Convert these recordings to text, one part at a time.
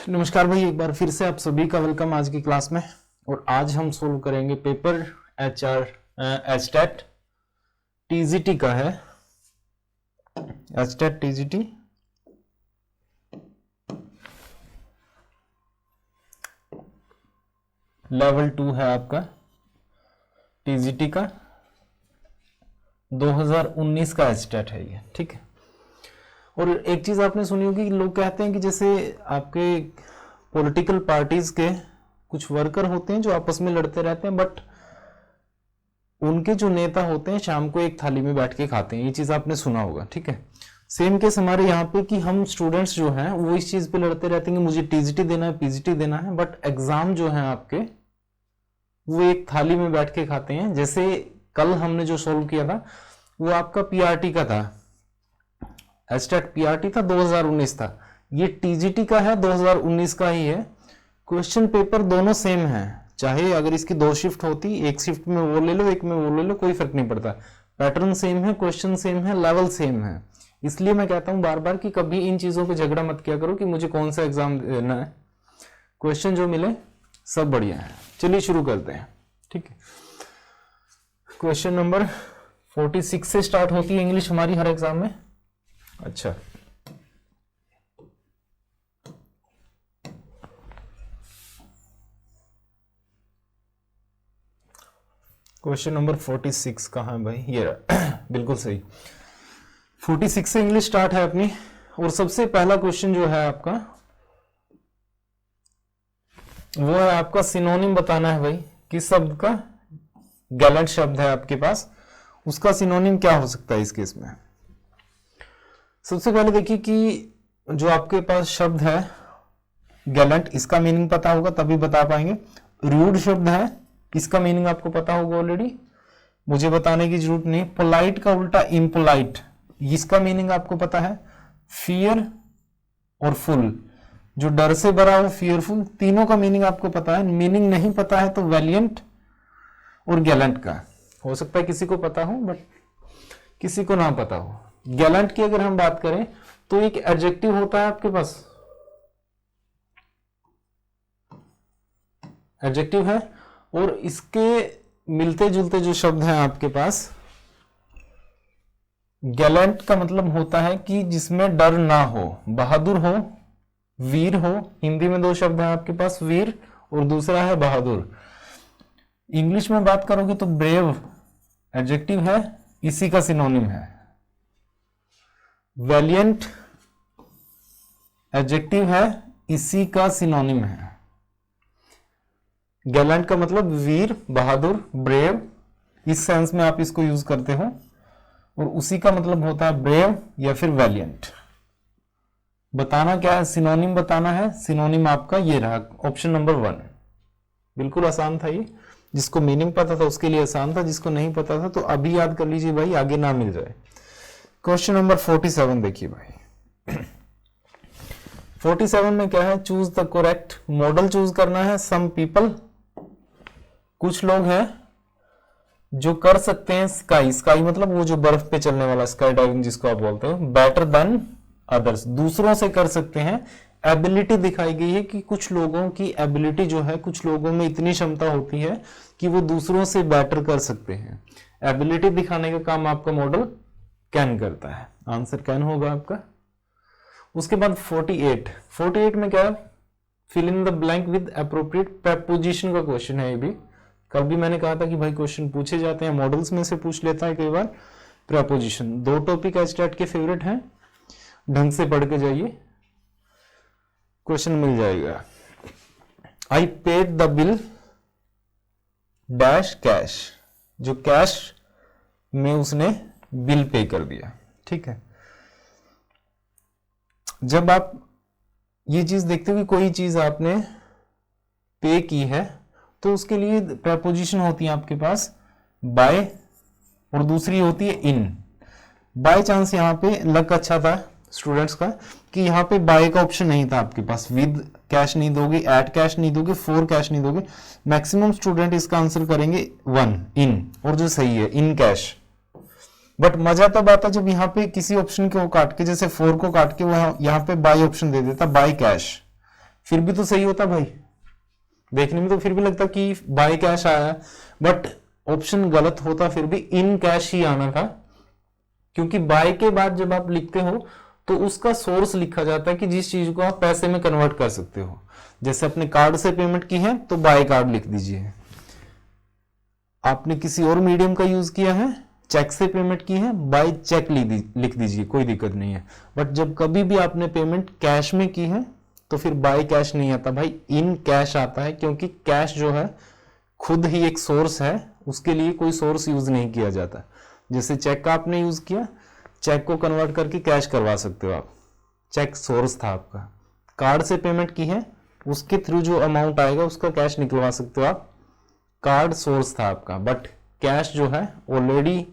नमस्कार भाई, एक बार फिर से आप सभी का वेलकम आज की क्लास में। और आज हम सोल्व करेंगे पेपर एचटेट टीजीटी का है। एचटेट टीजीटी लेवल 2 है आपका, टीजीटी का 2019 का एचटेट है ये, ठीक है। और एक चीज आपने सुनी होगी कि लोग कहते हैं कि जैसे आपके पॉलिटिकल पार्टीज के कुछ वर्कर होते हैं जो आपस में लड़ते रहते हैं, बट उनके जो नेता होते हैं शाम को एक थाली में बैठ के खाते हैं। ये चीज आपने सुना होगा, ठीक है। सेम केस हमारे यहाँ पे कि हम स्टूडेंट्स जो हैं वो इस चीज पे लड़ते रहते हैं कि मुझे टीजीटी देना है, पीजीटी देना है, बट एग्जाम जो है आपके वो एक थाली में बैठ के खाते हैं। जैसे कल हमने जो सोल्व किया था वो आपका पीआरटी का था, एचटेट पीआरटी था 2019 था, ये टीजीटी का है 2019 का ही है। क्वेश्चन पेपर दोनों सेम है, चाहे अगर इसकी दो शिफ्ट होती, एक शिफ्ट में वो ले लो एक में वो ले लो, कोई फर्क नहीं पड़ता। पैटर्न सेम है, क्वेश्चन सेम है, लेवल सेम है। इसलिए मैं कहता हूं बार बार कि कभी इन चीजों पे झगड़ा मत किया करो कि मुझे कौन सा एग्जाम देना है। क्वेश्चन जो मिले सब बढ़िया है। चलिए शुरू करते हैं, ठीक है। क्वेश्चन नंबर 46 से स्टार्ट होती है इंग्लिश हमारी हर एग्जाम में। अच्छा, क्वेश्चन नंबर 46 कहाँ है भाई? ये बिल्कुल सही, 46 से इंग्लिश स्टार्ट है अपनी। और सबसे पहला क्वेश्चन जो है आपका वो है आपका सिनोनिम बताना है भाई। किस शब्द का? गैलेंट शब्द है आपके पास, उसका सिनोनिम क्या हो सकता है इस केस में। सबसे पहले देखिए कि जो आपके पास शब्द है गैलेंट, इसका मीनिंग पता होगा तभी बता पाएंगे। रूड शब्द है, इसका मीनिंग आपको पता होगा ऑलरेडी, मुझे बताने की जरूरत नहीं। पोलाइट का उल्टा इम्पोलाइट, इसका मीनिंग आपको पता है। फियर और फुल, जो डर से भरा हो, फियरफुल, तीनों का मीनिंग आपको पता है। मीनिंग नहीं पता है तो वैलियंट और गैलेंट का हो सकता है किसी को पता हो बट किसी को ना पता हो। गैलेंट की अगर हम बात करें तो एक एडजेक्टिव होता है आपके पास, एडजेक्टिव है, और इसके मिलते जुलते जो शब्द हैं आपके पास। गैलेंट का मतलब होता है कि जिसमें डर ना हो, बहादुर हो, वीर हो। हिंदी में दो शब्द हैं आपके पास, वीर और दूसरा है बहादुर। इंग्लिश में बात करोगे तो ब्रेव एडजेक्टिव है, इसी का सिनोनिम है। वैलियंट एडजेक्टिव है, इसी का सिनोनिम है। गैलेंट का मतलब वीर, बहादुर, ब्रेव, इस सेंस में आप इसको यूज करते हो, और उसी का मतलब होता है ब्रेव या फिर वैलियंट। बताना क्या है? सिनोनिम बताना है। सिनोनिम आपका ये रहा, ऑप्शन नंबर 1। बिल्कुल आसान था ये, जिसको मीनिंग पता था उसके लिए आसान था, जिसको नहीं पता था तो अभी याद कर लीजिए भाई, आगे ना मिल जाए। क्वेश्चन नंबर 47 देखिए भाई। 47 में क्या है? Choose the correct model choose करना है। सम पीपल, कुछ लोग हैं जो कर सकते हैं स्काई, स्काई मतलब वो जो बर्फ पे चलने वाला, स्काई डाइविंग जिसको आप बोलते हो, बेटर देन अदर्स, दूसरों से कर सकते हैं। एबिलिटी दिखाई गई है कि कुछ लोगों की एबिलिटी जो है, कुछ लोगों में इतनी क्षमता होती है कि वो दूसरों से बेटर कर सकते हैं। एबिलिटी दिखाने का काम आपका मॉडल कैन करता है। आंसर कैन होगा आपका। उसके बाद 48 में क्या है? Fill in the blank with appropriate preposition का क्वेश्चन है। ये भी कल भी मैंने कहा था कि भाई क्वेश्चन पूछे जाते हैं, मॉडल्स में से पूछ लेता है कई बार प्रेपोजिशन। दो टॉपिक एचटेट के फेवरेट हैं, ढंग से पढ़ के जाइए, क्वेश्चन मिल जाएगा। I paid the bill dash cash, जो कैश में उसने बिल पे कर दिया, ठीक है। जब आप ये चीज देखते हो कि कोई चीज आपने पे की है तो उसके लिए प्रेपोजिशन होती है आपके पास बाय और दूसरी होती है इन। बाय चांस यहाँ पे लक अच्छा था स्टूडेंट्स का कि यहाँ पे बाय का ऑप्शन नहीं था आपके पास। विद कैश नहीं दोगे, एट कैश नहीं दोगे, फॉर कैश नहीं दोगे। मैक्सिमम स्टूडेंट इसका आंसर करेंगे 1 इन, और जो सही है इन कैश। बट मजा तब आता जब यहाँ पे किसी ऑप्शन को काट के, जैसे 4 को काट के वो यहाँ पे बाय ऑप्शन दे देता, बाय कैश। फिर भी तो सही होता भाई, देखने में तो फिर भी लगता कि बाय कैश आया, बट ऑप्शन गलत होता, फिर भी इन कैश ही आना था, क्योंकि बाय के बाद जब आप लिखते हो तो उसका सोर्स लिखा जाता है कि जिस चीज को आप पैसे में कन्वर्ट कर सकते हो। जैसे अपने कार्ड से पेमेंट की है तो बाय कार्ड लिख दीजिए, आपने किसी और मीडियम का यूज किया है, चेक से पेमेंट की है, बाय चेक लिख दीजिए, कोई दिक्कत नहीं है। बट जब कभी भी आपने पेमेंट कैश में की है तो फिर बाय कैश नहीं आता भाई, इन कैश आता है, क्योंकि कैश जो है खुद ही एक सोर्स है, उसके लिए कोई सोर्स यूज नहीं किया जाता। जैसे चेक का आपने यूज किया, चेक को कन्वर्ट करके कैश करवा सकते हो आप, चेक सोर्स था आपका। कार्ड से पेमेंट की है, उसके थ्रू जो अमाउंट आएगा उसका कैश निकलवा सकते हो आप, कार्ड सोर्स था आपका। बट कैश जो है ऑलरेडी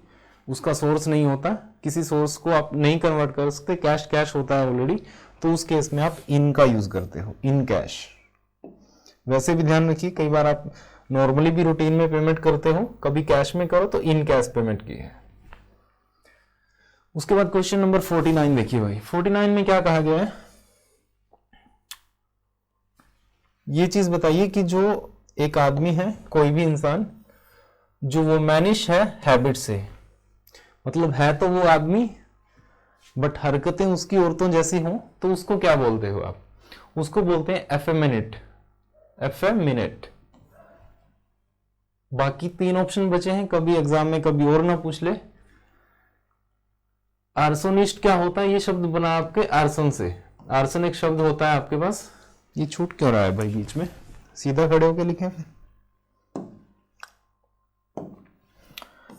उसका सोर्स नहीं होता, किसी सोर्स को आप नहीं कन्वर्ट कर सकते, कैश कैश होता है ऑलरेडी, तो उस केस में आप इन का यूज करते हो, इन कैश। वैसे भी ध्यान रखिए, कई बार आप नॉर्मली भी रूटीन में पेमेंट करते हो, कभी कैश में करो तो इन कैश पेमेंट की है। उसके बाद क्वेश्चन नंबर 49 देखिए भाई, 49 में क्या कहा गया है, ये चीज बताइए कि जो एक आदमी है, कोई भी इंसान, जो वो मैनिश है हैबिट से, मतलब है तो वो आदमी बट हरकतें उसकी औरतों जैसी हों, तो उसको क्या बोलते हो आप? उसको बोलते हैं एफेमिनेट, एफेमिनेट। बाकी 3 ऑप्शन बचे हैं, कभी एग्जाम में कभी और ना पूछ ले। आर्सोनिस्ट क्या होता है? ये शब्द बना आपके आर्सन से, आर्सन एक शब्द होता है आपके पास। ये छूट क्यों रहा है भाई बीच में, सीधा खड़े होके लिखें फिर।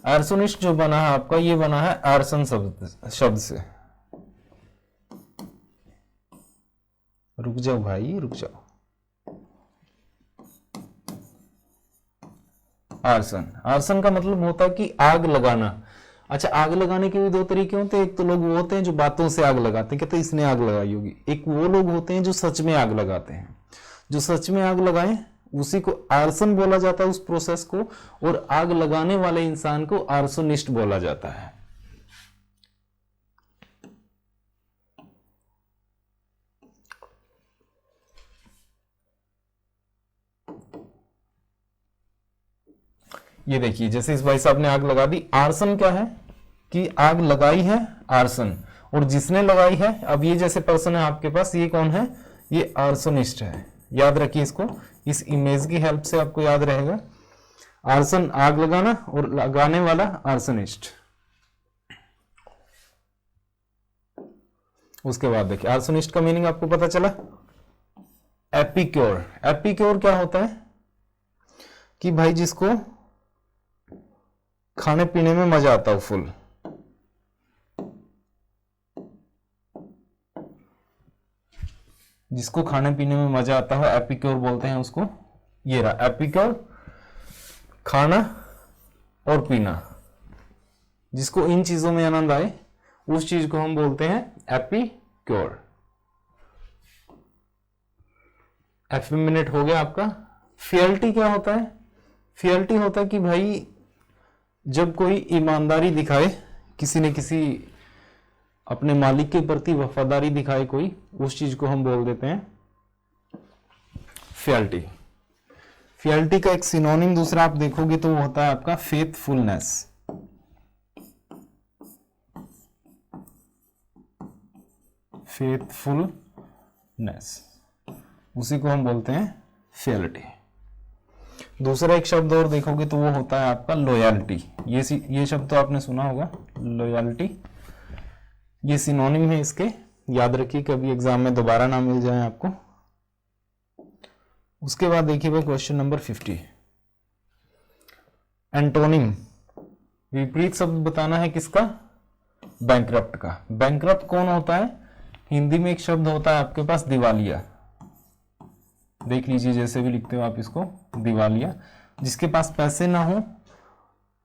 आर्सोनिस्ट जो बना है आपका, ये बना है आर्सन शब्द से। रुक जाओ भाई, रुक जाओ। आर्सन, आर्सन का मतलब होता है कि आग लगाना। अच्छा, आग लगाने के भी 2 तरीके होते हैं। एक तो लोग वो होते हैं जो बातों से आग लगाते हैं, कहते हैं इसने आग लगाई होगी। एक वो लोग होते हैं जो सच में आग लगाते हैं। जो सच में आग लगाएं उसी को आर्सन बोला जाता है, उस प्रोसेस को। और आग लगाने वाले इंसान को आर्सोनिस्ट बोला जाता है। ये देखिए, जैसे इस भाई साहब ने आग लगा दी, आर्सन क्या है कि आग लगाई है आर्सन, और जिसने लगाई है, अब ये जैसे पर्सन है आपके पास, ये कौन है? ये आर्सोनिस्ट है। याद रखिए इसको, इस इमेज की हेल्प से आपको याद रहेगा। आर्सन आग लगाना और लगाने वाला आर्सनिस्ट। उसके बाद देखिए आर्सनिस्ट का मीनिंग आपको पता चला। एपिक्योर, एपिक्योर क्या होता है कि भाई जिसको खाने पीने में मजा आता हो फुल। जिसको खाने पीने में मजा आता हो एपिक्योर बोलते हैं उसको। ये रहा एपिक्योर, खाना और पीना, जिसको इन चीजों में आनंद आए उस चीज को हम बोलते हैं एपिक्योर। एफेमिनेट हो गया आपका। फियल्टी क्या होता है? फियल्टी होता है कि भाई जब कोई ईमानदारी दिखाए, किसी ने किसी अपने मालिक के प्रति वफादारी दिखाए कोई, उस चीज को हम बोल देते हैं फियल्टी। फियल्टी का एक सिनोनिम दूसरा आप देखोगे तो वो होता है आपका फेथफुलनेस। फेथफुलनेस, उसी को हम बोलते हैं फियल्टी। दूसरा एक शब्द और देखोगे तो वो होता है आपका लॉयल्टी। ये शब्द तो आपने सुना होगा, लॉयल्टी। ये सिनोनिम है इसके, याद रखिए कभी एग्जाम में दोबारा ना मिल जाए आपको। उसके बाद देखिए भाई क्वेश्चन नंबर 50, एंटोनिम, विपरीत शब्द बताना है किसका? बैंकरप्ट का। बैंकरप्ट कौन होता है? हिंदी में एक शब्द होता है आपके पास दिवालिया। देख लीजिए जैसे भी लिखते हो आप इसको, दिवालिया। जिसके पास पैसे ना हो,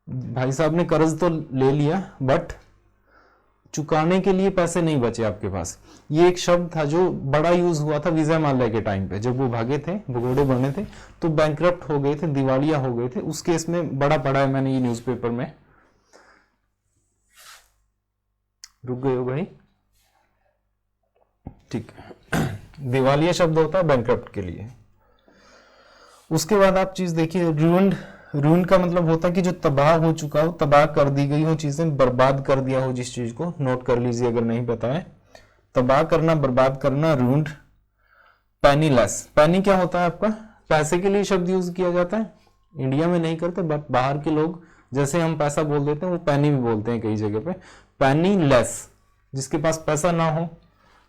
भाई साहब ने कर्ज तो ले लिया बट चुकाने के लिए पैसे नहीं बचे आपके पास। ये एक शब्द था जो बड़ा यूज हुआ था विजय माल्या के टाइम पे, जब वो भागे थे, भगोड़े बने थे, तो बैंकरप्ट हो गए थे, दिवालिया हो गए थे। उस केस में बड़ा पढ़ा है मैंने ये न्यूज़पेपर में। रुक गए हो भाई? ठीक है। दिवालिया शब्द होता है बैंकरप्ट के लिए। उसके बाद आप चीज देखिए, रूइंड का मतलब होता है कि जो तबाह हो चुका हो, तबाह कर दी गई हो चीजें, बर्बाद कर दिया हो जिस चीज को, नोट कर लीजिए अगर नहीं पता है। तबाह करना, बर्बाद करना, रूइंड। पेनीलेस, पेनी क्या होता है आपका, पैसे के लिए शब्द यूज किया जाता है, इंडिया में नहीं करते बट बाहर के लोग जैसे हम पैसा बोल देते हैं वो पैनी भी बोलते हैं कई जगह पे। पेनीलेस, जिसके पास पैसा ना हो,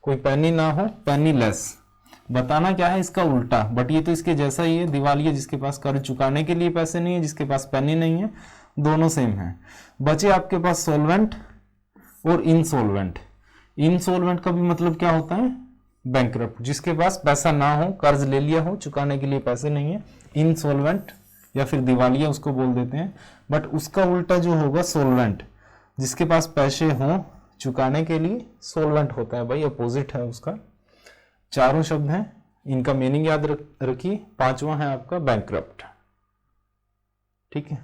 कोई पैनी ना हो, पेनीलेस। बताना क्या है इसका उल्टा, बट ये तो इसके जैसा ही है, दिवालिया जिसके पास कर्ज चुकाने के लिए पैसे नहीं है, जिसके पास पैनी नहीं है, दोनों सेम है। बचे आपके पास सोलवेंट और इनसोलवेंट। इनसोलवेंट का भी मतलब क्या होता है, बैंकरप्ट, जिसके पास पैसा ना हो, कर्ज ले लिया हो, चुकाने के लिए पैसे नहीं है, इनसोलवेंट या फिर दिवालिया उसको बोल देते हैं। बट उसका उल्टा जो होगा सोलवेंट, जिसके पास पैसे हों चुकाने के लिए, सोलवेंट होता है भाई, अपोजिट है उसका। चारों शब्द हैं, इनका मीनिंग याद रखिए। पांचवा है आपका बैंकरप्ट, ठीक है।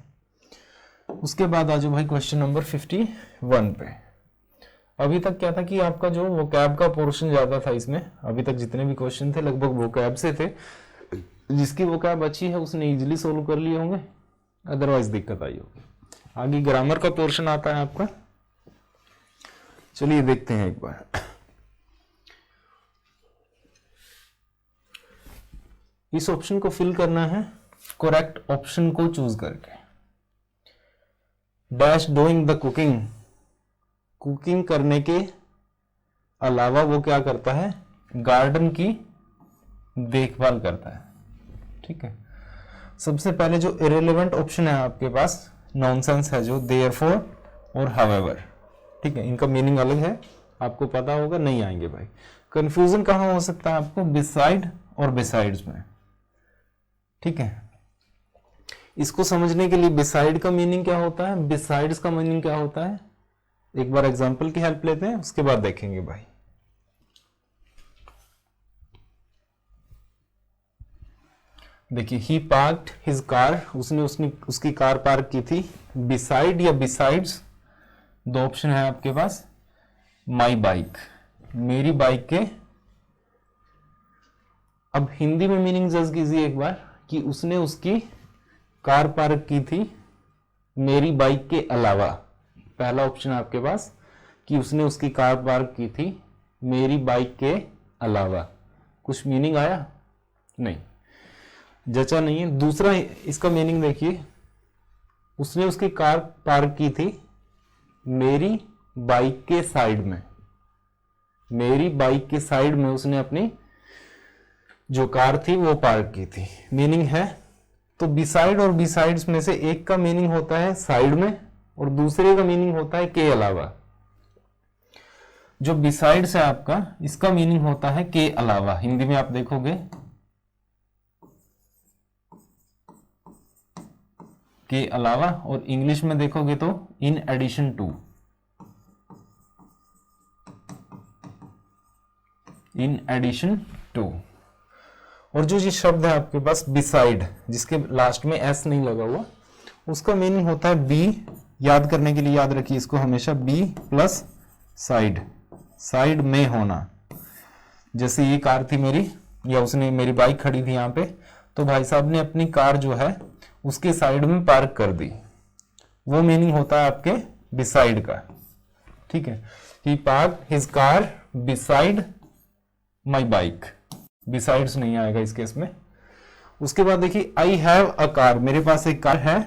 उसके बाद आ जाओ भाई क्वेश्चन नंबर 51 पे। अभी तक क्या था कि आपका जो वोकैब का पोर्शन ज्यादा था इसमें, अभी तक जितने भी क्वेश्चन थे लगभग वोकैब से थे। जिसकी वोकैब अच्छी है उसने इजीली सोल्व कर लिए होंगे, अदरवाइज दिक्कत आई होगी। आगे ग्रामर का पोर्शन आता है आपका, चलिए देखते हैं एक बार। इस ऑप्शन को फिल करना है करेक्ट ऑप्शन को चूज करके। Dash doing the cooking, cooking करने के अलावा वो क्या करता है, गार्डन की देखभाल करता है, ठीक है। सबसे पहले जो इरेलेवेंट ऑप्शन है आपके पास, नॉनसेंस है जो, देयरफॉर और हावेवर, ठीक है। इनका मीनिंग अलग है, आपको पता होगा, नहीं आएंगे भाई। कंफ्यूजन कहां हो सकता है आपको, बिसाइड और बिसाइड्स में, ठीक है। इसको समझने के लिए बिसाइड का मीनिंग क्या होता है, बिसाइड्स का मीनिंग क्या होता है, एक बार एग्जांपल की हेल्प लेते हैं, उसके बाद देखेंगे भाई। देखिए, ही पार्क्ड हिज कार, उसने उसकी कार पार्क की थी। बिसाइड या बिसाइड्स, दो ऑप्शन है आपके पास। माई बाइक, मेरी बाइक के। अब हिंदी में मीनिंग जज कीजिए एक बार, कि उसने उसकी कार पार्क की थी मेरी बाइक के अलावा। पहला ऑप्शन है आपके पास कि उसने उसकी कार पार्क की थी मेरी बाइक के अलावा। कुछ मीनिंग आया? नहीं, जचा नहीं है। दूसरा इसका मीनिंग देखिए, उसने उसकी कार पार्क की थी मेरी बाइक के साइड में। मेरी बाइक के साइड में उसने अपनी जो कार थी वो पार्क की थी, मीनिंग है। तो बिसाइड और बिसाइड्स में से एक का मीनिंग होता है साइड में और दूसरे का मीनिंग होता है के अलावा। जो बिसाइड्स है आपका, इसका मीनिंग होता है के अलावा। हिंदी में आप देखोगे के अलावा, और इंग्लिश में देखोगे तो in addition to. In addition to. और जो ये शब्द है आपके पास बिसाइड, जिसके लास्ट में एस नहीं लगा हुआ, उसका मीनिंग होता है बी। याद करने के लिए याद रखिए इसको हमेशा, बी प्लस साइड, साइड में होना। जैसे ये कार थी मेरी, या उसने मेरी बाइक खड़ी थी यहाँ पे, तो भाई साहब ने अपनी कार जो है उसके साइड में पार्क कर दी, वो मीनिंग होता है आपके बिसाइड का, ठीक है। He parked his car beside my bike, besides नहीं आएगा इस केस में। उसके बाद देखिए, आई हैव अ कार, मेरे पास एक कार है।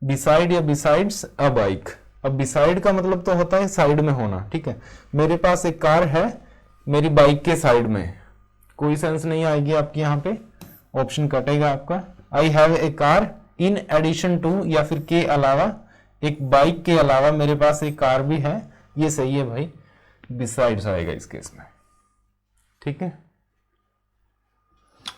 बिसाइड या बिसाइड्स अ बाइक। अब बिसाइड का मतलब तो होता है साइड में होना, ठीक है। मेरे पास एक कार है मेरी बाइक के साइड में, कोई सेंस नहीं आएगी आपकी यहाँ पे, ऑप्शन कटेगा आपका। I have a car in addition to, या फिर के अलावा, एक बाइक के अलावा मेरे पास एक कार भी है, ये सही है भाई, बिसाइड्स आएगा इस केस में, ठीक है।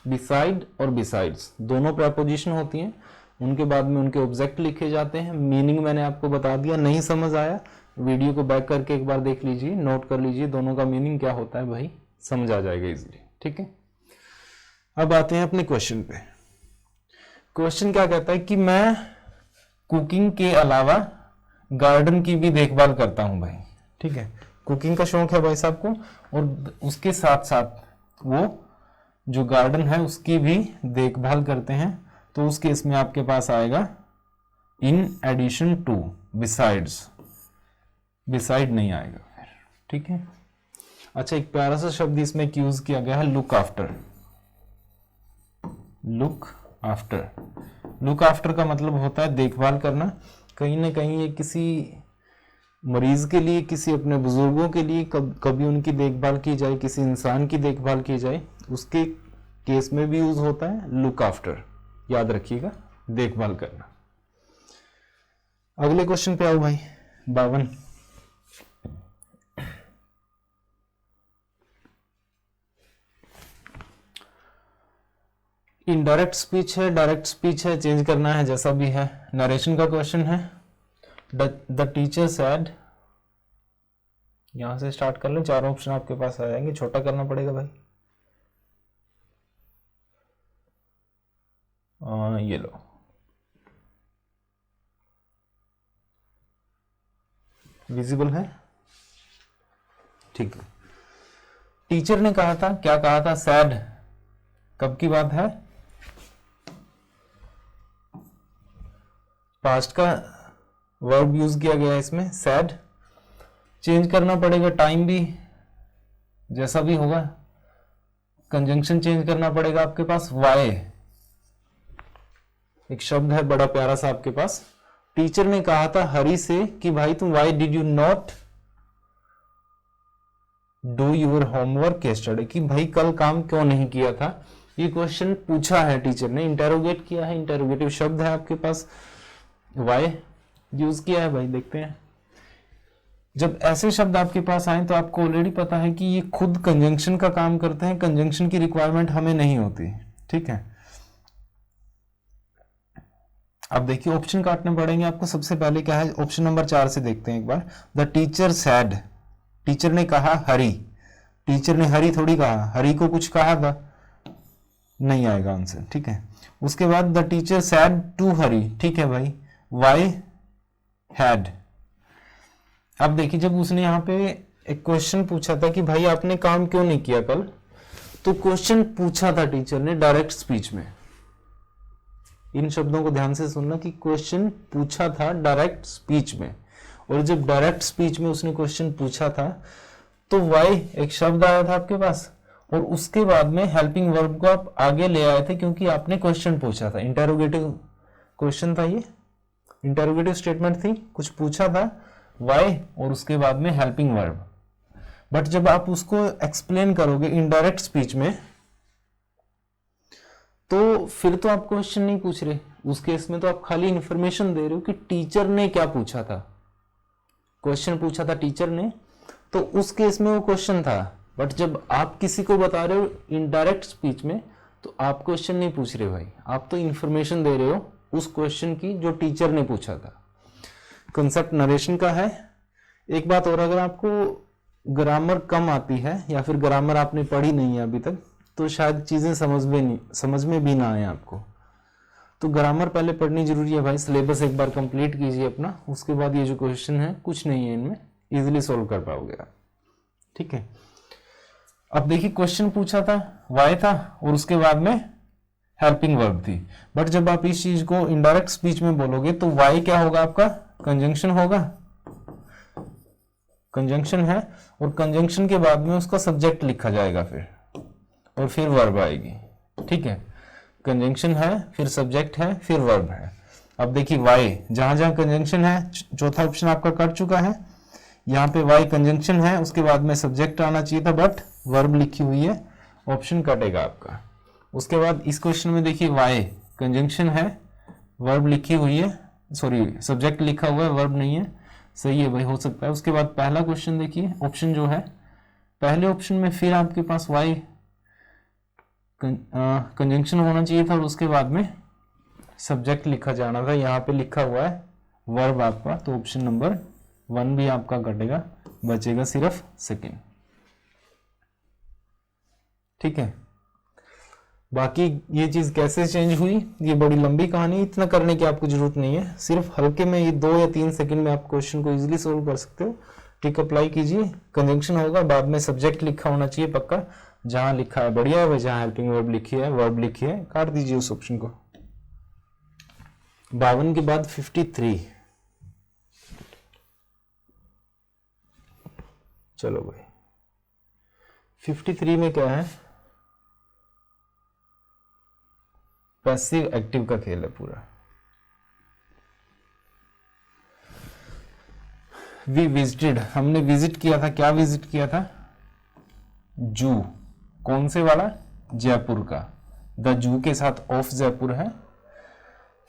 बिसाइड और बिसाइड्स दोनों प्रेपोजिशन होती हैं, उनके बाद में उनके ऑब्जेक्ट लिखे जाते हैं। मीनिंग मैंने आपको बता दिया, नहीं समझ आया वीडियो को बैक करके एक बार देख लीजिए, नोट कर लीजिए दोनों का मीनिंग क्या होता है भाई, समझ आ जाएगा इजीली, ठीक है। अब आते हैं अपने क्वेश्चन पे। क्वेश्चन क्या कहता है कि मैं कुकिंग के अलावा गार्डन की भी देखभाल करता हूं भाई, ठीक है। कुकिंग का शौक है भाई साहब को, और उसके साथ साथ वो जो गार्डन है उसकी भी देखभाल करते हैं, तो उस केस में आपके पास आएगा in addition to, besides, beside नहीं आएगा फिर, ठीक है। अच्छा, एक प्यारा सा शब्द इसमें यूज किया गया है, look after. Look after, look after का मतलब होता है देखभाल करना। कहीं ना कहीं ये किसी मरीज के लिए, किसी अपने बुजुर्गों के लिए कभी उनकी देखभाल की जाए, किसी इंसान की देखभाल की जाए, उसके केस में भी यूज होता है लुक आफ्टर, याद रखिएगा, देखभाल करना। अगले क्वेश्चन पे आओ भाई, 52। इनडायरेक्ट स्पीच है, डायरेक्ट स्पीच है, चेंज करना है, जैसा भी है। नरेशन का क्वेश्चन है, द टीचर सेड, यहां से स्टार्ट कर लो, चारों ऑप्शन आपके पास आ जाएंगे, छोटा करना पड़ेगा भाई। ये लो, विजिबल है, ठीक है। टीचर ने कहा था, क्या कहा था, सैड, कब की बात है, पास्ट का वर्ब यूज किया गया है इसमें, सैड। चेंज करना पड़ेगा, टाइम भी जैसा भी होगा, कंजंक्शन चेंज करना पड़ेगा आपके पास। वाई, एक शब्द है बड़ा प्यारा सा आपके पास, टीचर ने कहा था हरी से कि भाई तुम why did you not do your homework yesterday, कि भाई कल काम क्यों नहीं किया था। ये क्वेश्चन पूछा है टीचर ने, इंटेरोगेट किया है, इंटेरोगेटिव शब्द है आपके पास, वाई यूज किया है भाई। देखते हैं, जब ऐसे शब्द आपके पास आए तो आपको ऑलरेडी पता है कि ये खुद कंजंक्शन का काम करते हैं, कंजंक्शन की रिक्वायरमेंट हमें नहीं होती, ठीक है। अब देखिए ऑप्शन काटने पड़ेंगे आपको। सबसे पहले क्या है, ऑप्शन नंबर 4 से देखते हैं एक बार। द टीचर सैड, टीचर ने कहा हरी, टीचर ने हरी थोड़ी कहा, हरी को कुछ कहा था, नहीं आएगा आंसर, ठीक है। उसके बाद द टीचर सैड टू हरी, ठीक है भाई, वाई हैड। अब देखिए जब उसने यहाँ पे एक क्वेश्चन पूछा था कि भाई आपने काम क्यों नहीं किया कल, तो क्वेश्चन पूछा था टीचर ने डायरेक्ट स्पीच में, इन शब्दों को ध्यान से सुनना कि क्वेश्चन पूछा था डायरेक्ट स्पीच में, और जब डायरेक्ट स्पीच में उसने क्वेश्चन पूछा था तो वाई एक शब्द आया था आपके पास, और उसके बाद में हेल्पिंग वर्ब को आप आगे ले आए थे क्योंकि आपने क्वेश्चन पूछा था, इंटेरोगेटिव क्वेश्चन था, ये इंटेरोगेटिव स्टेटमेंट थी, कुछ पूछा था वाई और उसके बाद में हेल्पिंग वर्ब। बट जब आप उसको एक्सप्लेन करोगे इनडायरेक्ट स्पीच में तो फिर तो आप क्वेश्चन नहीं पूछ रहे, उस केस में तो आप खाली इंफॉर्मेशन दे रहे हो कि टीचर ने क्या पूछा था, क्वेश्चन पूछा था टीचर ने, तो उस केस में वो क्वेश्चन था। बट जब आप किसी को बता रहे हो इनडायरेक्ट स्पीच में तो आप क्वेश्चन नहीं पूछ रहे भाई, आप तो इंफॉर्मेशन दे रहे हो उस क्वेश्चन की जो टीचर ने पूछा था। कंसेप्ट नरेशन का है। एक बात और, अगर आपको ग्रामर कम आती है या फिर ग्रामर आपने पढ़ी नहीं है अभी तक, तो शायद चीजें समझ में भी ना आए आपको, तो ग्रामर पहले पढ़नी जरूरी है भाई। सिलेबस एक बार कंप्लीट कीजिए अपना, उसके बाद ये जो क्वेश्चन है कुछ नहीं है इनमें, इजीली सॉल्व कर पाओगे आप, ठीक है। अब देखिए क्वेश्चन पूछा था, वाई था, और उसके बाद में हेल्पिंग वर्ब थी। बट जब आप इस चीज को इनडायरेक्ट स्पीच में बोलोगे तो वाई क्या होगा आपका, कंजंक्शन होगा, कंजंक्शन है, और कंजंक्शन के बाद में उसका सब्जेक्ट लिखा जाएगा फिर, और फिर वर्ब आएगी, ठीक है। कंजंक्शन है, फिर सब्जेक्ट है, फिर वर्ब है। अब देखिए वाई, जहां जहां कंजंक्शन है, चौथा ऑप्शन आपका कट चुका है, यहाँ पे वाई कंजंक्शन है, उसके बाद में सब्जेक्ट आना चाहिए था बट वर्ब लिखी हुई है, ऑप्शन कटेगा आपका। उसके बाद इस क्वेश्चन में देखिए वाई कंजंक्शन है, वर्ब लिखी हुई है, सॉरी सब्जेक्ट लिखा हुआ है, वर्ब नहीं है, सही है भाई, हो सकता है। उसके बाद पहला क्वेश्चन देखिए, ऑप्शन जो है पहले ऑप्शन में फिर आपके पास वाई कंजंक्शन होना चाहिए था, और उसके बाद में सब्जेक्ट लिखा जाना था, यहाँ पे लिखा हुआ है वर्ब आपका, तो ऑप्शन नंबर 1 भी आपका कटेगा, बचेगा सिर्फ सेकेंड, ठीक है। बाकी ये चीज कैसे चेंज हुई ये बड़ी लंबी कहानी, इतना करने की आपको जरूरत नहीं है, सिर्फ हल्के में ये 2 या 3 सेकंड में आप क्वेश्चन को इजीली सोल्व कर सकते हो, टिक अप्लाई कीजिए, कंजंक्शन होगा, बाद में सब्जेक्ट लिखा होना चाहिए पक्का, जहां लिखा है बढ़िया है, जहां हेल्पिंग वर्ब लिखी है, वर्ब लिखी है, काट दीजिए उस ऑप्शन को। 52 के बाद 53। चलो भाई 53 में क्या है, पैसिव एक्टिव का खेल है पूरा। वी विजिटेड, हमने विजिट किया था, क्या विजिट किया था, जू, कौन से वाला, जयपुर का, द जू के साथ ऑफ जयपुर है,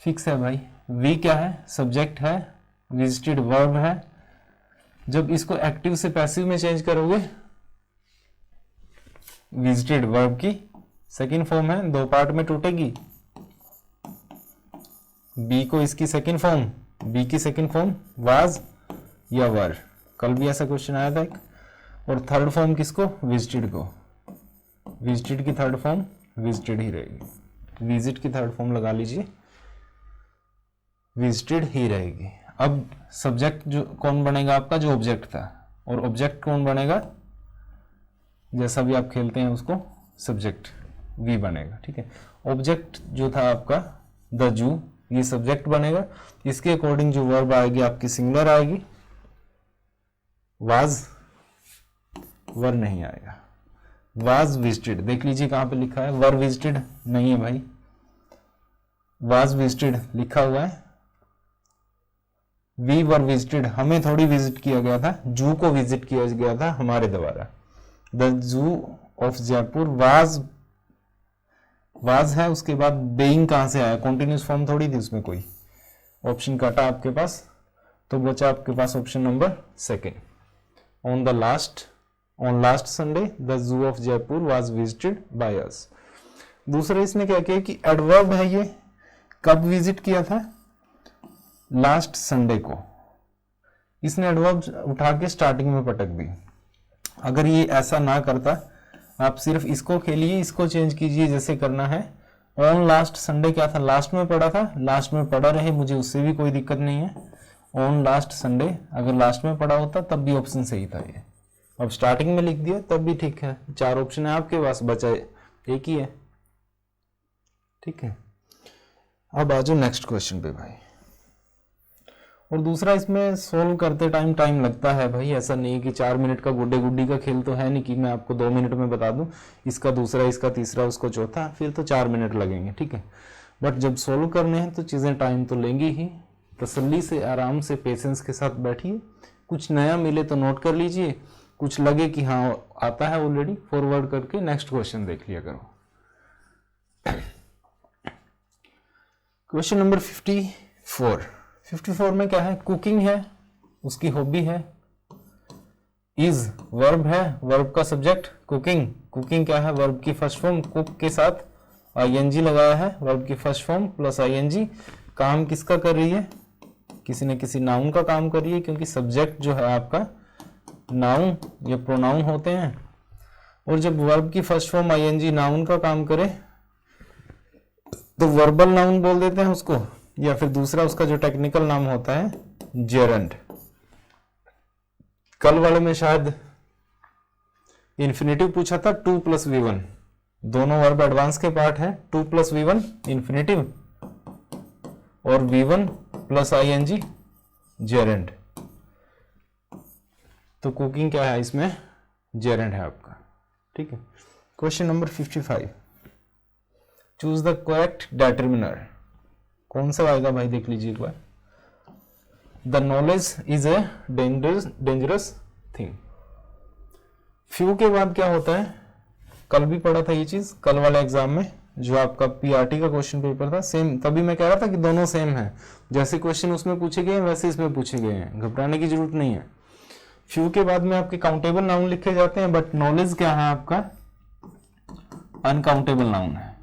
फिक्स है भाई। वी क्या है, सब्जेक्ट है, विजिटेड वर्ब है। जब इसको एक्टिव से पैसिव में चेंज करोगे, विजिटेड वर्ब की सेकंड फॉर्म है, दो पार्ट में टूटेगी, बी को इसकी सेकंड फॉर्म, बी की सेकंड फॉर्म वाज या वर, कल भी ऐसा क्वेश्चन आया था एक। और थर्ड फॉर्म किसको, विजिटेड को, विजिटेड की थर्ड फॉर्म विजिटेड ही रहेगी, विजिट की थर्ड फॉर्म लगा लीजिए, विजिटेड ही रहेगी। अब सब्जेक्ट जो कौन बनेगा आपका, जो ऑब्जेक्ट था, और ऑब्जेक्ट कौन बनेगा, जैसा भी आप खेलते हैं उसको, सब्जेक्ट वी बनेगा, ठीक है। ऑब्जेक्ट जो था आपका द जू, ये सब्जेक्ट बनेगा, इसके अकॉर्डिंग जो वर्ब आएगी आपकी सिंगुलर आएगी, वाज वर नहीं आएगा। वाज विजिटेड, देख लीजिए कहां पे लिखा है, वर विजिटेड नहीं है भाई, वाज विजिटेड लिखा हुआ है, वी वर विजिटेड, हमें थोड़ी विजिट किया गया था, जू को विजिट किया गया था हमारे द्वारा। The zoo of Jaipur was है, उसके बाद बेइंग कहां से आया, कॉन्टिन्यूस फॉर्म थोड़ी थी उसमें, कोई ऑप्शन काटा आपके पास, तो बचा आपके पास option number second. On last Sunday the zoo of Jaipur was visited by us. दूसरा इसने क्या किया कि एडवर्ब है ये, कब विजिट किया था, लास्ट संडे को, इसने एडवर्ब उठा के स्टार्टिंग में पटक दी। अगर ये ऐसा ना करता, आप सिर्फ इसको खेलिए, इसको चेंज कीजिए जैसे करना है। ऑन लास्ट संडे क्या था, लास्ट में पड़ा था, लास्ट में पड़ा रहे, मुझे उससे भी कोई दिक्कत नहीं है। ऑन लास्ट संडे अगर लास्ट में पड़ा होता तब भी ऑप्शन सही था ये, अब स्टार्टिंग में लिख दिया तब भी ठीक है। चार ऑप्शन है आपके पास, बचा एक ही है, ठीक है। अब आ जाओ नेक्स्ट क्वेश्चन पे भाई। और दूसरा इसमें सोल्व करते टाइम लगता है भाई, ऐसा नहीं कि 4 मिनट का गुड्डे गुड्डी का खेल तो है नहीं कि मैं आपको 2 मिनट में बता दूं इसका दूसरा, इसका तीसरा, उसको चौथा, फिर तो 4 मिनट लगेंगे, ठीक है। बट जब सोल्व करने हैं तो चीज़ें टाइम तो लेंगी ही। तसल्ली से, आराम से, पेशेंस के साथ बैठिए, कुछ नया मिले तो नोट कर लीजिए, कुछ लगे कि हाँ आता है ऑलरेडी, फॉरवर्ड करके नेक्स्ट क्वेश्चन देख लिया करो। क्वेश्चन नंबर 54 में क्या है, कुकिंग है, उसकी हॉबी है, इज वर्ब है, वर्ब का सब्जेक्ट कुकिंग, कुकिंग क्या है, वर्ब की फर्स्ट फॉर्म, कुक के साथ आईएनजी लगाया है, वर्ब की फर्स्ट फॉर्म प्लस आईएनजी। काम किसका कर रही है, किसी न किसी नाउन का काम कर रही है, क्योंकि सब्जेक्ट जो है आपका नाउन या प्रोनाउन होते हैं। और जब वर्ब की फर्स्ट फॉर्म आईएनजी नाउन का काम करे तो वर्बल नाउन बोल देते हैं उसको, या फिर दूसरा उसका जो टेक्निकल नाम होता है जेरंड। कल वाले में शायद इन्फिनेटिव पूछा था, 2 + V1, दोनों वर्ब एडवांस के पार्ट है, 2 + V1 इन्फिनेटिव और V1 + ING जेरंड। तो कुकिंग क्या है, इसमें जेरंड है आपका, ठीक है। Question number 55, choose the correct determiner, कौन सा आएगा भाई, देख लीजिए एक बार। The knowledge is a dangerous thing. Few के बाद क्या होता है, कल भी पढ़ा था ये चीज, कल वाले एग्जाम में जो आपका पीआरटी का क्वेश्चन पेपर था, सेम, तभी मैं कह रहा था कि दोनों सेम है, जैसे क्वेश्चन उसमें पूछे गए हैं वैसे इसमें पूछे गए हैं, घबराने की जरूरत नहीं है। फ्यू के बाद में आपके काउंटेबल नाउन लिखे जाते हैं, बट नॉलेज क्या है आपका, अनकाउंटेबल नाउन है।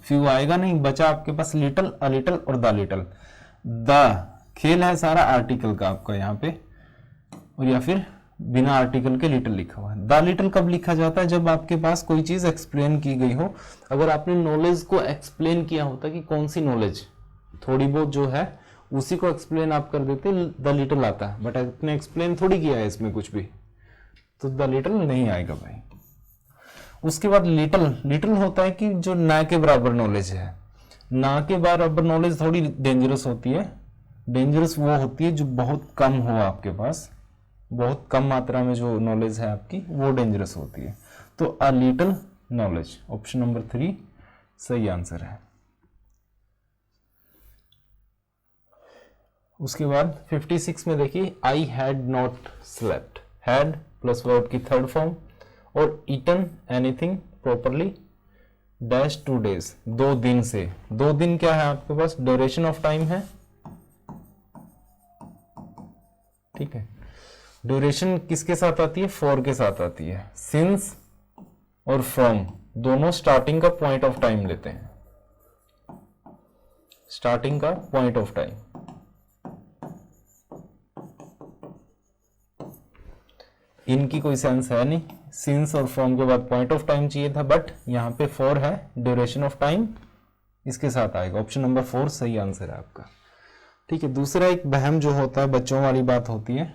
फ्यू आएगा नहीं, बचा आपके पास लिटल, अ लिटल और द लिटल। द खेल है सारा आर्टिकल का आपका यहाँ पे, और या फिर बिना आर्टिकल के लिटल लिखा हुआ है। द लिटल कब लिखा जाता है, जब आपके पास कोई चीज एक्सप्लेन की गई हो। अगर आपने नॉलेज को एक्सप्लेन किया होता कि कौन सी नॉलेज, थोड़ी बहुत जो है उसी को एक्सप्लेन आप कर देते, द लिटल आता है, बट आपने एक्सप्लेन थोड़ी किया है इसमें कुछ भी, तो द लिटल नहीं आएगा भाई। उसके बाद लिटल होता है कि जो ना के बराबर नॉलेज है। ना के बराबर नॉलेज थोड़ी डेंजरस होती है। डेंजरस वो होती है जो बहुत कम हो आपके पास, बहुत कम मात्रा में जो नॉलेज है आपकी, वो डेंजरस होती है। तो a little knowledge, option number 3 सही आंसर है। उसके बाद 56 में देखिए, I had not slept. Had plus verb की थर्ड फॉर्म, और eaten anything properly dash 2 days, 2 दिन से। 2 दिन क्या है आपके पास, ड्यूरेशन ऑफ टाइम है, ठीक है। ड्यूरेशन किसके साथ आती है, फॉर के साथ आती है। सिंस और फ्रॉम दोनों स्टार्टिंग का पॉइंट ऑफ टाइम लेते हैं, स्टार्टिंग का पॉइंट ऑफ टाइम। इनकी कोई सेंस है नहीं, सिंस और फ्रॉम के बाद पॉइंट ऑफ टाइम चाहिए था, बट यहाँ पे फॉर है, ड्यूरेशन ऑफ टाइम इसके साथ आएगा। ऑप्शन नंबर 4 सही आंसर है आपका, ठीक है। दूसरा एक वहम जो होता है, बच्चों वाली बात होती है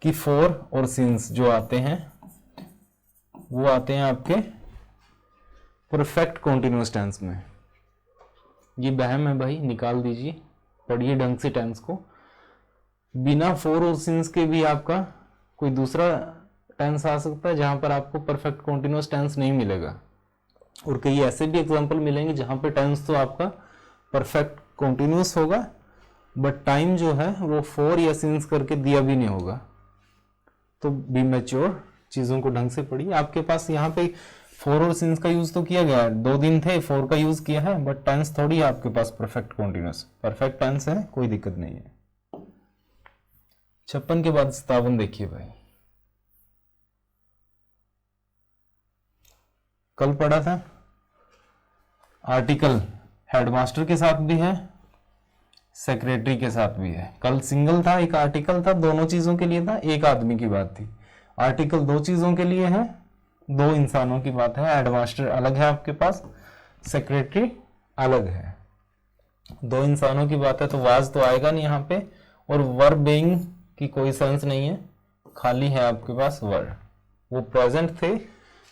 कि फॉर और सिंस जो आते हैं वो आते हैं आपके परफेक्ट कॉन्टिन्यूअस टेंस में। ये वहम है भाई, निकाल दीजिए, पढ़िए ढंग से टेंस को। बिना फॉर और सिंस के भी आपका कोई दूसरा टेंस आ सकता है जहां पर आपको परफेक्ट कॉन्टिन्यूअस टेंस नहीं मिलेगा, और कई ऐसे भी एग्जांपल मिलेंगे जहां पे टेंस तो आपका परफेक्ट कॉन्टिन्यूअस होगा, बट टाइम जो है वो फॉर या सिंस करके दिया भी नहीं होगा। तो बी मैच्योर, चीजों को ढंग से पढ़िए। आपके पास यहाँ पे फॉर और सिंस का यूज तो किया गया है, 2 दिन थे, फॉर का यूज किया है, बट टेंस थोड़ी है आपके पास परफेक्ट कॉन्टिन्यूअस। परफेक्ट टेंस है, कोई दिक्कत नहीं है। 56 के बाद 57 देखिए भाई, कल पढ़ा था आर्टिकल हेडमास्टर के साथ भी है, सेक्रेटरी के साथ भी है। कल सिंगल था, एक आर्टिकल था, दोनों चीजों के लिए था, एक आदमी की बात थी। आर्टिकल 2 चीजों के लिए है, 2 इंसानों की बात है। हेडमास्टर अलग है आपके पास, सेक्रेटरी अलग है, 2 इंसानों की बात है, तो वाज तो आएगा नहीं यहाँ पे, और वर बीइंग की कोई सेंस नहीं है, खाली है आपके पास वर। वो प्रेजेंट थे,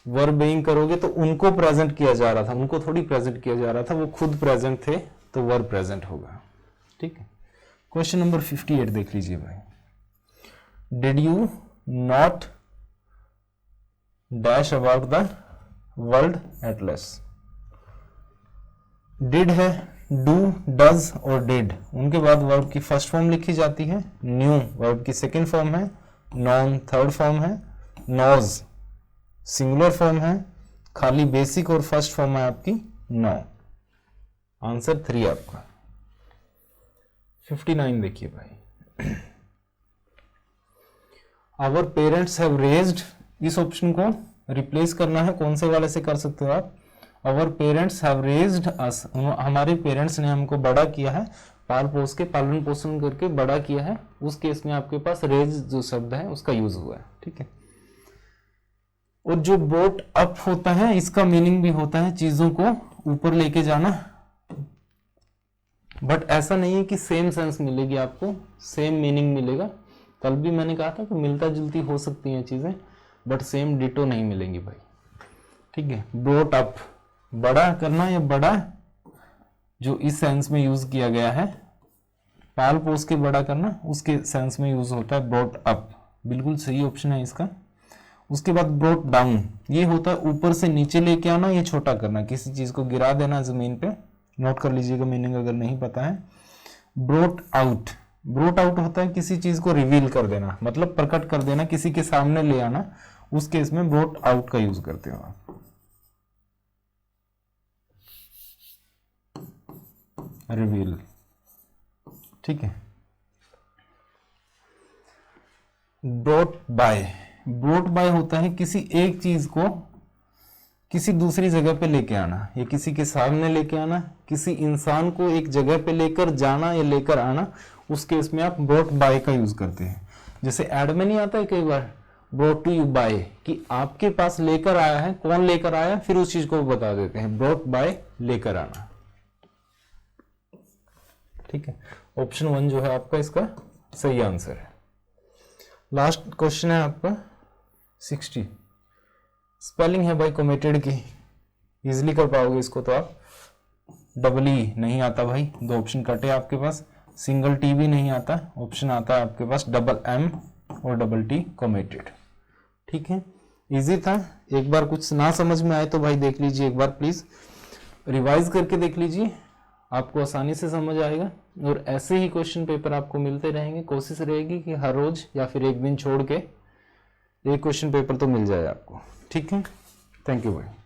वर बीइंग करोगे तो उनको प्रेजेंट किया जा रहा था, उनको थोड़ी प्रेजेंट किया जा रहा था, वो खुद प्रेजेंट थे, तो वर प्रेजेंट होगा, ठीक है। क्वेश्चन नंबर 58 देख लीजिए भाई। Did you not dash about the world Atlas. Did है, डू, डज और डिड, उनके बाद वर्ब की फर्स्ट फॉर्म लिखी जाती है, न्यू वर्ब की सेकेंड फॉर्म है, नॉन थर्ड फॉर्म है, नोज सिंगुलर फॉर्म है, खाली बेसिक और फर्स्ट फॉर्म है आपकी नो। आंसर 3 आपका। 59 देखिए भाई, आवर पेरेंट्स हैव रेज्ड, इस ऑप्शन को रिप्लेस करना है, कौन से वाले से कर सकते हो आप, आवर पेरेंट्स हैव रेज्ड अस, हमारे पेरेंट्स ने हमको बड़ा किया है, पाल पोस के, पालन पोषण करके बड़ा किया है, उस केस में आपके पास रेज जो शब्द है उसका यूज हुआ है, ठीक है। और जो ब्रॉट अप होता है, इसका मीनिंग भी होता है चीजों को ऊपर लेके जाना, बट ऐसा नहीं है कि सेम सेंस मिलेगी आपको, सेम मीनिंग मिलेगा। कल भी मैंने कहा था कि मिलता जुलती हो सकती हैं चीजें, बट सेम डिटो नहीं मिलेंगी भाई, ठीक है। ब्रॉट अप बड़ा करना, या बड़ा जो इस सेंस में यूज किया गया है, पाल पोस के बड़ा करना, उसके सेंस में यूज होता है ब्रॉट अप, बिल्कुल सही ऑप्शन है इसका। उसके बाद ब्रॉट डाउन, ये होता है ऊपर से नीचे लेके आना, ये छोटा करना, किसी चीज को गिरा देना जमीन पे, नोट कर लीजिएगा मीनिंग अगर नहीं पता है। ब्रॉट आउट, ब्रॉट आउट होता है किसी चीज को रिवील कर देना, मतलब प्रकट कर देना, किसी के सामने ले आना, उस केस में ब्रॉट आउट का यूज करते हो आप। रिवील, ठीक है। ब्रॉट बाय, ब्रॉट बाय होता है किसी एक चीज को किसी दूसरी जगह पे लेके आना, या किसी के सामने लेके आना, किसी इंसान को एक जगह पे लेकर जाना या लेकर आना, उस केस में आप ब्रॉट बाय का यूज करते हैं। जैसे एड में नहीं आता है कई बार, ब्रॉट टू यू बाय, कि आपके पास लेकर आया है, कौन लेकर आया, फिर उस चीज को बता देते हैं, ब्रॉट बाय लेकर आना, ठीक है। ऑप्शन 1 जो है आपका इसका सही आंसर है। लास्ट क्वेश्चन है आपका 60, स्पेलिंग है भाई कमिटेड की, इजिली कर पाओगे इसको तो आप। डबल ई नहीं आता भाई, 2 ऑप्शन कटे आपके पास। सिंगल टी भी नहीं आता, ऑप्शन आता है आपके पास डबल एम और डबल टी कमिटेड। ठीक है, इजी था। एक बार कुछ ना समझ में आए तो भाई देख लीजिए, एक बार प्लीज रिवाइज करके देख लीजिए, आपको आसानी से समझ आएगा। और ऐसे ही क्वेश्चन पेपर आपको मिलते रहेंगे। कोशिश रहेगी कि हर रोज या फिर एक दिन छोड़ के एक क्वेश्चन पेपर तो मिल जाए आपको। ठीक है, थैंक यू भाई।